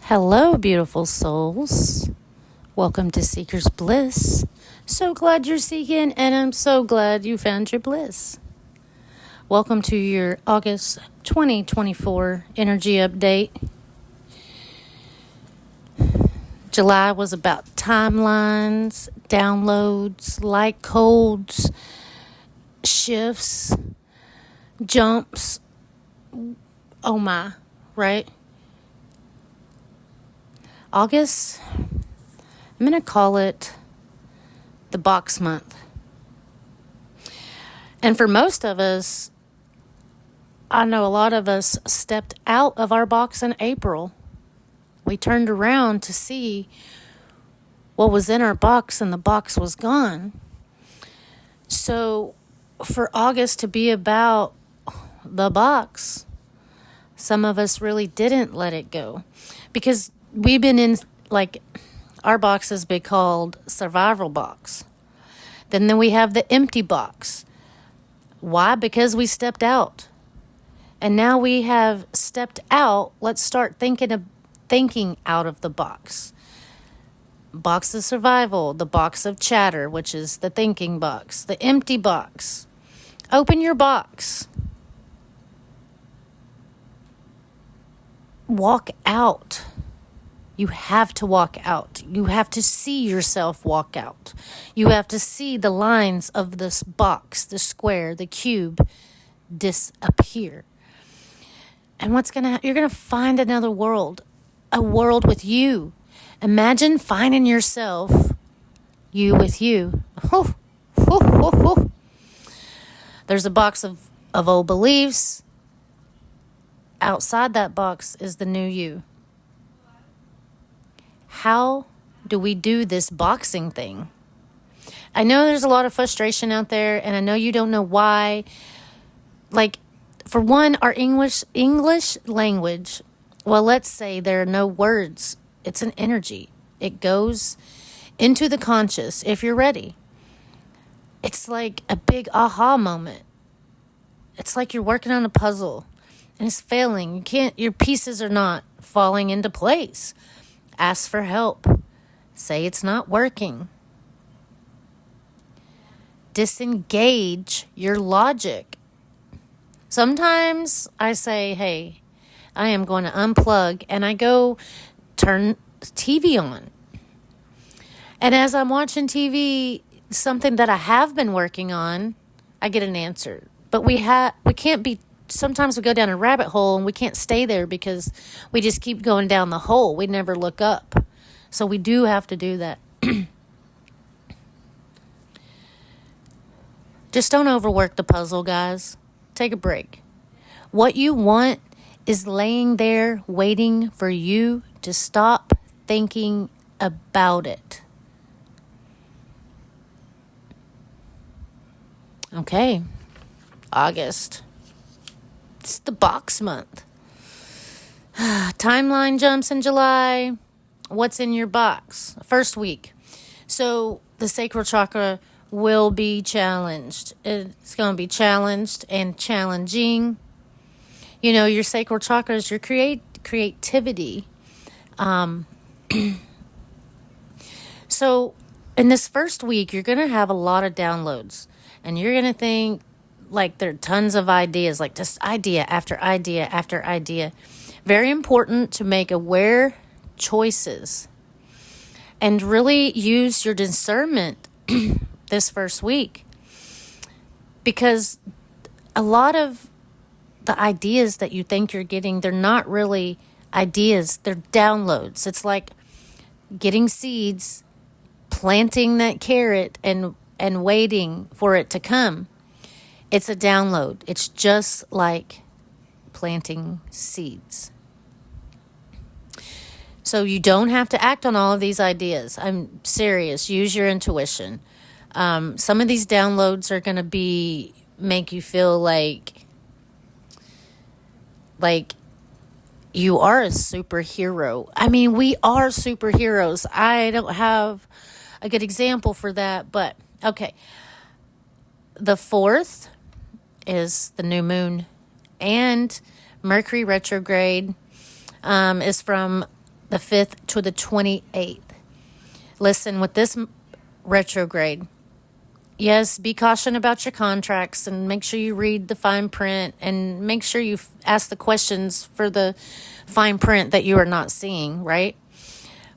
Hello, beautiful souls. Welcome to Seeker's Bliss. So glad you're seeking, and I'm so glad you found your bliss. Welcome to your August 2024 energy update. July was about timelines, downloads, light codes, shifts, jumps. Oh my, right? August, I'm going to call it the box month. And for most of us, I know a lot of us stepped out of our box in April. We turned around to see what was in our box, and the box was gone. So for August to be about the box, some of us really didn't let it go, because we've been in, our box has been called survival box. Then we have the empty box. Why? Because we stepped out. And now we have stepped out. Let's start thinking out of the box. Box of survival, the box of chatter, which is the thinking box, the empty box. Open your box. Walk out. You have to walk out. You have to see yourself walk out. You have to see the lines of this box, the square, the cube disappear. And you're going to find another world, a world with you. Imagine finding yourself, you with you. There's a box of old beliefs. Outside that box is the new you. How do we do this boxing thing? I know there's a lot of frustration out there, and I know you don't know why. For one, our English language, well, let's say there are no words. It's an energy. It goes into the conscious if you're ready. It's like a big aha moment. It's like you're working on a puzzle and it's failing. Your pieces are not falling into place. Ask for help. Say it's not working. Disengage your logic. Sometimes I say, hey, I am going to unplug, and I go turn TV on. And as I'm watching TV, something that I have been working on, I get an answer. But we can't be. Sometimes we go down a rabbit hole and we can't stay there because we just keep going down the hole. We never look up. So we do have to do that. Just don't overwork the puzzle, guys. Take a break. What you want is laying there waiting for you to stop thinking about it. Okay. August. It's the box month. Timeline jumps in July. What's in your box? First week. So the sacral chakra will be challenged. It's going to be challenged and challenging. You know, your sacral chakra is your creativity. So in this first week, you're going to have a lot of downloads. And you're going to think, there are tons of ideas, just idea after idea after idea. Very important to make aware choices and really use your discernment this first week, because a lot of the ideas that you think you're getting, they're not really ideas, they're downloads. It's like getting seeds, planting that carrot and waiting for it to come. It's a download. It's just like planting seeds. So you don't have to act on all of these ideas. I'm serious. Use your intuition. Some of these downloads are going to make you feel like you are a superhero. I mean, we are superheroes. I don't have a good example for that, but okay. The 4th is the new moon, and Mercury retrograde is from the 5th to the 28th. Listen, with this retrograde, yes, be caution about your contracts and make sure you read the fine print and make sure you ask the questions for the fine print that you are not seeing, right?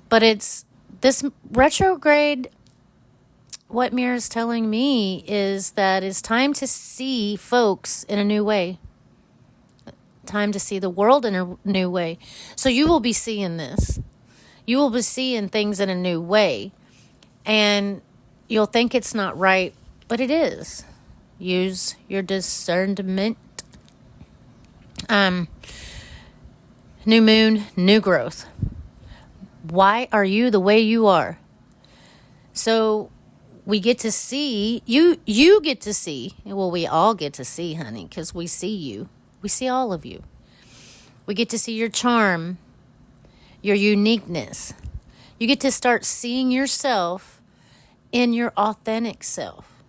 But it's this retrograde, what Mirror is telling me is that it's time to see folks in a new way. Time to see the world in a new way. So you will be seeing this. You will be seeing things in a new way. And you'll think it's not right, but it is. Use your discernment. New moon, new growth. Why are you the way you are? So we get to see, you get to see, well, we all get to see, honey, because we see you. We see all of you. We get to see your charm, your uniqueness. You get to start seeing yourself in your authentic self.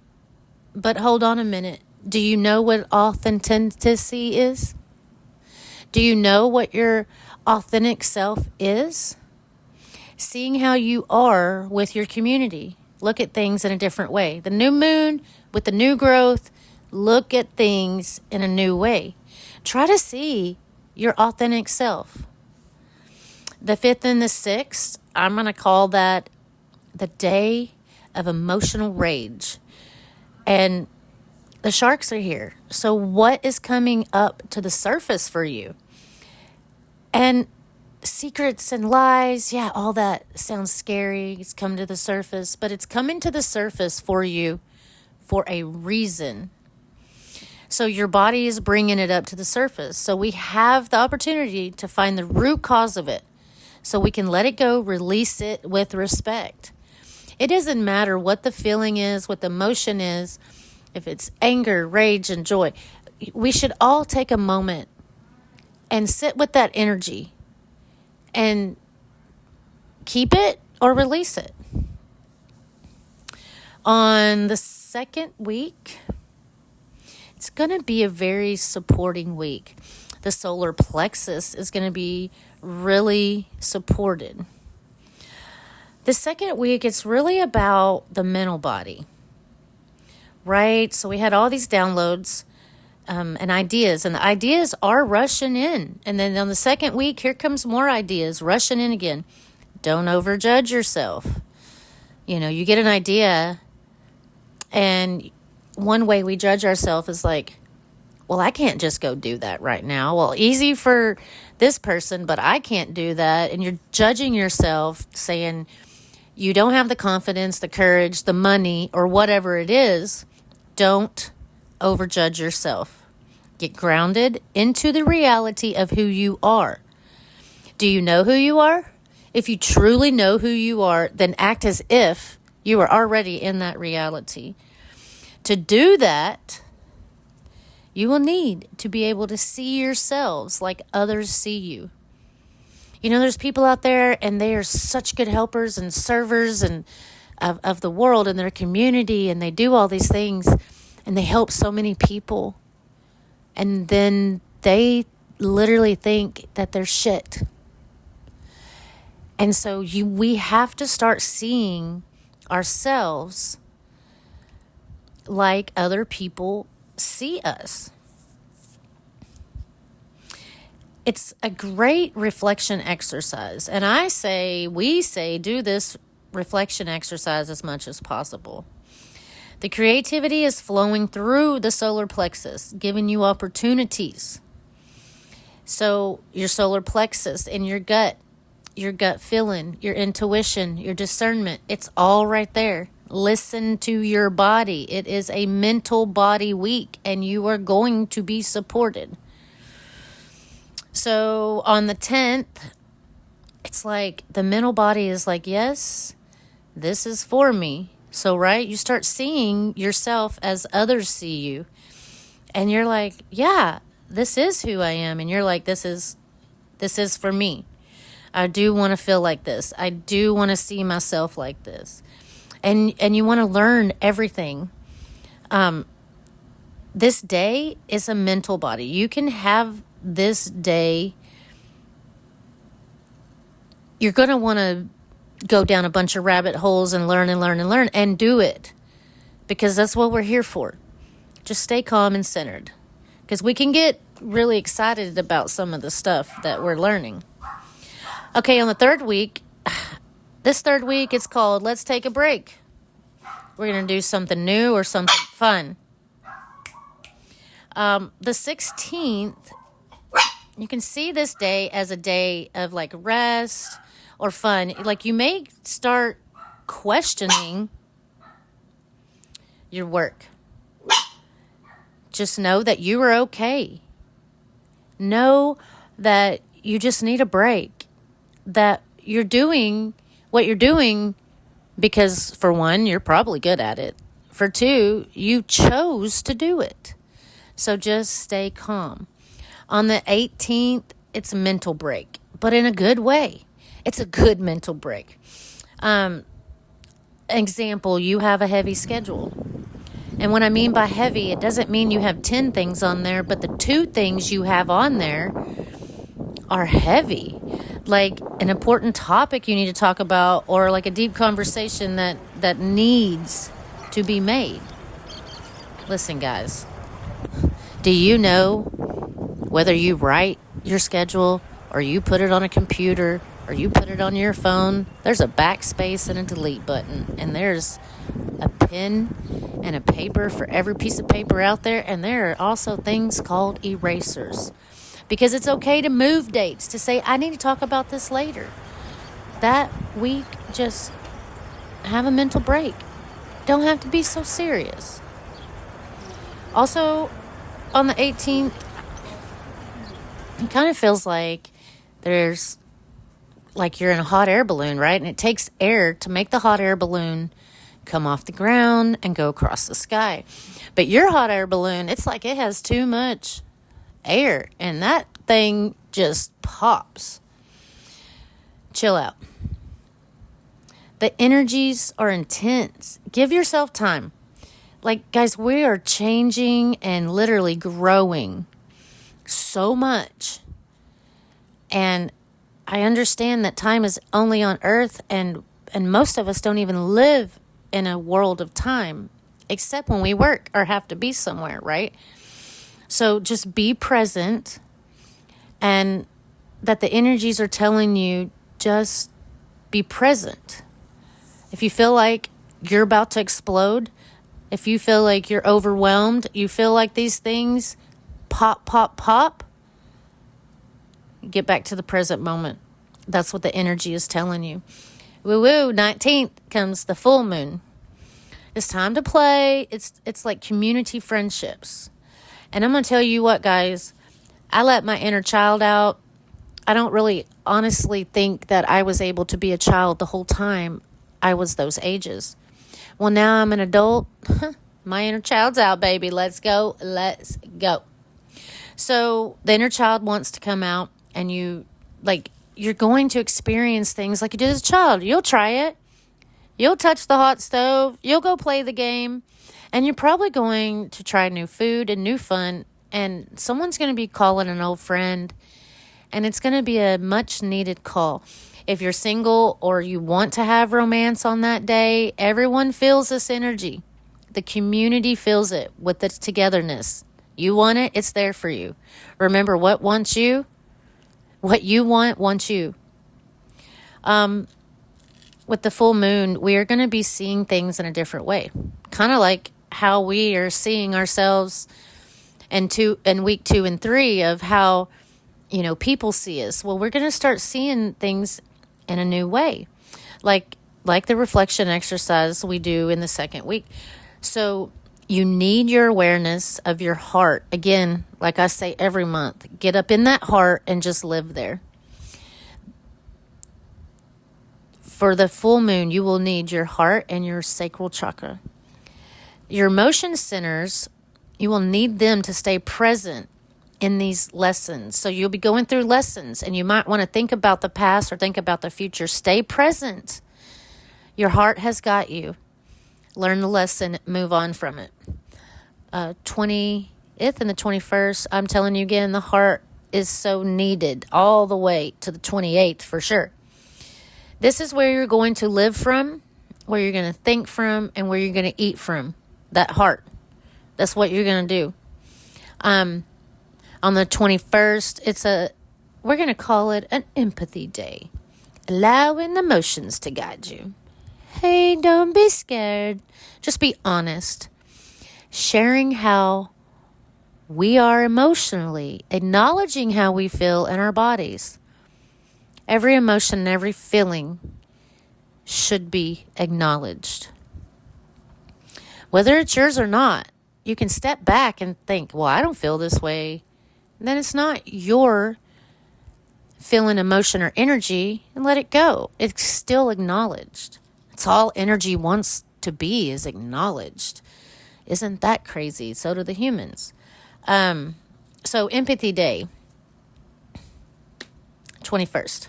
But hold on a minute. Do you know what authenticity is? Do you know what your authentic self is? Seeing how you are with your community. Look at things in a different way. The new moon with the new growth, look at things in a new way. Try to see your authentic self. The 5th and the 6th, I'm going to call that the day of emotional rage. And the sharks are here. So what is coming up to the surface for you? And secrets and lies, yeah, all that sounds scary. It's come to the surface, but it's coming to the surface for you for a reason. So your body is bringing it up to the surface. So we have the opportunity to find the root cause of it so we can let it go, release it with respect. It doesn't matter what the feeling is, what the emotion is, if it's anger, rage, and joy. We should all take a moment and sit with that energy and keep it or release it. On the second week, it's going to be a very supporting week. The solar plexus is going to be really supported. The second week, it's really about the mental body, right? So we had all these downloads and ideas, and the ideas are rushing in. And then on the second week, here comes more ideas rushing in again. Don't overjudge yourself. You know, you get an idea, and one way we judge ourselves is like, well, I can't just go do that right now. Well, easy for this person, but I can't do that. And you're judging yourself, saying you don't have the confidence, the courage, the money, or whatever it is. Don't overjudge yourself. Get grounded into the reality of who you are. Do you know who you are? If you truly know who you are, then act as if you are already in that reality. To do that, you will need to be able to see yourselves like others see you. You know, there's people out there and they are such good helpers and servers and of the world and their community, and they do all these things and they help so many people. And then they literally think that they're shit. And so we have to start seeing ourselves like other people see us. It's a great reflection exercise. And we say, do this reflection exercise as much as possible. The creativity is flowing through the solar plexus, giving you opportunities. So your solar plexus in your gut feeling, your intuition, your discernment, it's all right there. Listen to your body. It is a mental body week, and you are going to be supported. So on the 10th, it's like the mental body is like, yes, this is for me. So, right, you start seeing yourself as others see you. And you're like, yeah, this is who I am. And you're like, this is for me. I do want to feel like this. I do want to see myself like this. And you want to learn everything. This day is a mental body. You can have this day, you're going to want to go down a bunch of rabbit holes and learn and learn and learn and do it, because that's what we're here for. Just stay calm and centered, because we can get really excited about some of the stuff that we're learning. Okay, on the third week, this third week, it's called Let's Take a Break. We're going to do something new or something fun. The 16th, you can see this day as a day of like rest or fun. Like, you may start questioning your work. Just know that you are okay. Know that you just need a break. That you're doing what you're doing because, for one, you're probably good at it. For two, you chose to do it. So just stay calm. On the 18th, it's a mental break, but in a good way. It's a good mental break. Example, you have a heavy schedule. And what I mean by heavy, it doesn't mean you have 10 things on there, but the 2 things you have on there are heavy. Like an important topic you need to talk about, or like a deep conversation that needs to be made. Listen, guys, do you know whether you write your schedule or you put it on a computer or you put it on your phone, there's a backspace and a delete button, and there's a pen and a paper for every piece of paper out there, and there are also things called erasers. Because it's okay to move dates, to say, I need to talk about this later. That week, just have a mental break. Don't have to be so serious. Also, on the 18th, it kind of feels like there's, like you're in a hot air balloon, right? And it takes air to make the hot air balloon come off the ground and go across the sky. But your hot air balloon, it's like it has too much air, and that thing just pops. Chill out. The energies are intense. Give yourself time. Like, guys, we are changing and literally growing so much. And I understand that time is only on Earth, and most of us don't even live in a world of time, except when we work or have to be somewhere, right? So just be present, and that the energies are telling you, just be present. If you feel like you're about to explode, if you feel like you're overwhelmed, you feel like these things pop, pop, pop, get back to the present moment. That's what the energy is telling you. Woo-woo, 19th comes the full moon. It's time to play. It's like community friendships. And I'm going to tell you what, guys, I let my inner child out. I don't really honestly think that I was able to be a child the whole time I was those ages. Well, now I'm an adult. My inner child's out, baby. Let's go. Let's go. So the inner child wants to come out, and you're going to experience things like you did as a child. You'll try it. You'll touch the hot stove. You'll go play the game. And you're probably going to try new food and new fun. And someone's going to be calling an old friend. And it's going to be a much needed call. If you're single or you want to have romance on that day, everyone feels this energy. The community feels it with the togetherness. You want it, it's there for you. Remember, what wants you? What you want wants you. With the full moon, we are going to be seeing things in a different way. Kind of like how we are seeing ourselves in week 2 and 3 of how, people see us. Well, we're going to start seeing things in a new way. Like the reflection exercise we do in the second week. So you need your awareness of your heart. Again, like I say every month, get up in that heart and just live there. For the full moon, you will need your heart and your sacral chakra. Your emotion centers, you will need them to stay present in these lessons. So you'll be going through lessons, and you might want to think about the past or think about the future. Stay present. Your heart has got you. Learn the lesson, move on from it. 20th and the 21st, I'm telling you again, the heart is so needed all the way to the 28th for sure. This is where you're going to live from, where you're going to think from, and where you're going to eat from. That heart. That's what you're going to do. On the 21st, we're going to call it an empathy day. Allowing the emotions to guide you. Hey, don't be scared. Just be honest. Sharing how we are emotionally, acknowledging how we feel in our bodies. Every emotion and every feeling should be acknowledged. Whether it's yours or not, you can step back and think, well, I don't feel this way. And then it's not your feeling, emotion, or energy, and let it go. It's still acknowledged. It's all energy wants to be, is acknowledged. Isn't that crazy? So do the humans. So Empathy Day, 21st.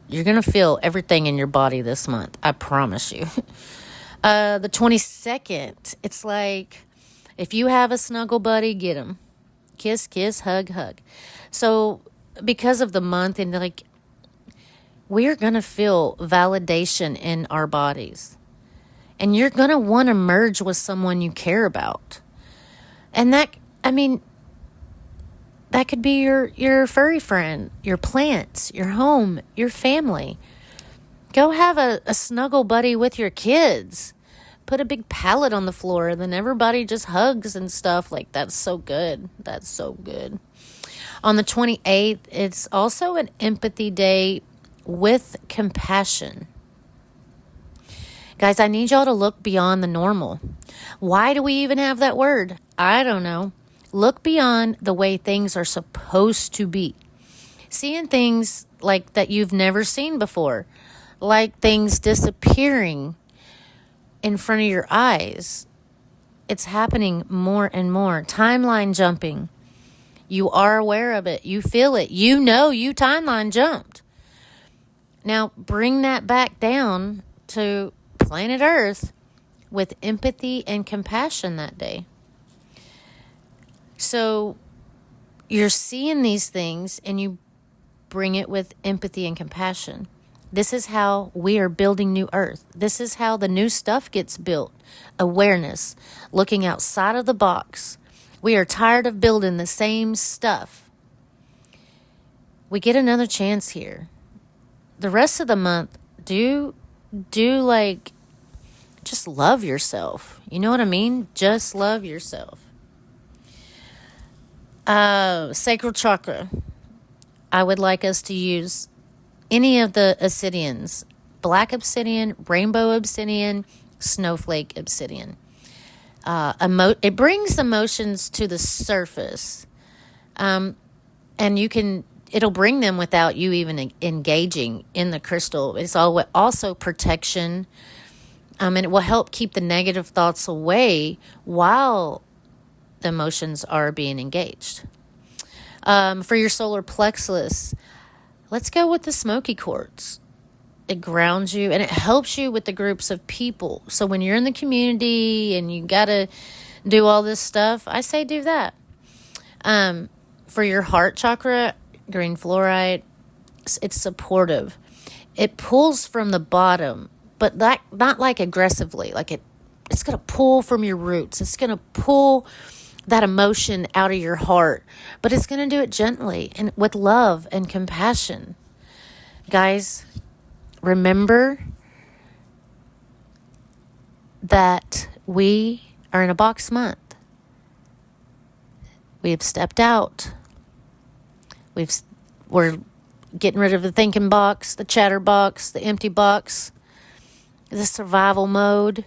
You're going to feel everything in your body this month. I promise you. The 22nd, it's like, if you have a snuggle buddy, get him. Kiss, kiss, hug, hug. So because of the month, and like, we're going to feel validation in our bodies. And you're going to want to merge with someone you care about. And that could be your furry friend, your plants, your home, your family. Go have a snuggle buddy with your kids. Put a big pallet on the floor, and then everybody just hugs and stuff. Like, that's so good. That's so good. On the 28th, it's also an empathy day with compassion. Guys, I need y'all to look beyond the normal. Why do we even have that word? I don't know. Look beyond the way things are supposed to be. Seeing things like that you've never seen before. Like things disappearing in front of your eyes. It's happening more and more. Timeline jumping. You are aware of it. You feel it. You know you timeline jumped. Now, bring that back down to planet Earth with empathy and compassion that day. So you're seeing these things and you bring it with empathy and compassion. This is how we are building new Earth. This is how the new stuff gets built. Awareness, looking outside of the box. We are tired of building the same stuff. We get another chance here. The rest of the month, just love yourself. You know what I mean? Just love yourself. Sacral chakra. I would like us to use any of the obsidians. Black obsidian, rainbow obsidian, snowflake obsidian. It brings emotions to the surface. And it'll bring them without you even engaging in the crystal. It's also protection. And it will help keep the negative thoughts away while the emotions are being engaged. For your solar plexus, let's go with the smoky quartz. It grounds you and it helps you with the groups of people. So when you're in the community and you got to do all this stuff, I say do that. For your heart chakra, green fluorite, it's supportive. It pulls from the bottom, but not like aggressively. Like it's going to pull from your roots. It's going to pull that emotion out of your heart, but it's going to do it gently and with love and compassion. Guys, remember that we are in a box month. We have stepped out. We're getting rid of the thinking box, the chatter box, the empty box, the survival mode.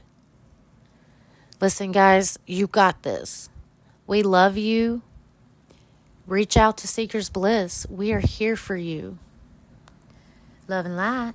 Listen, guys, you got this. We love you. Reach out to Seeker's Bliss. We are here for you. Love and light.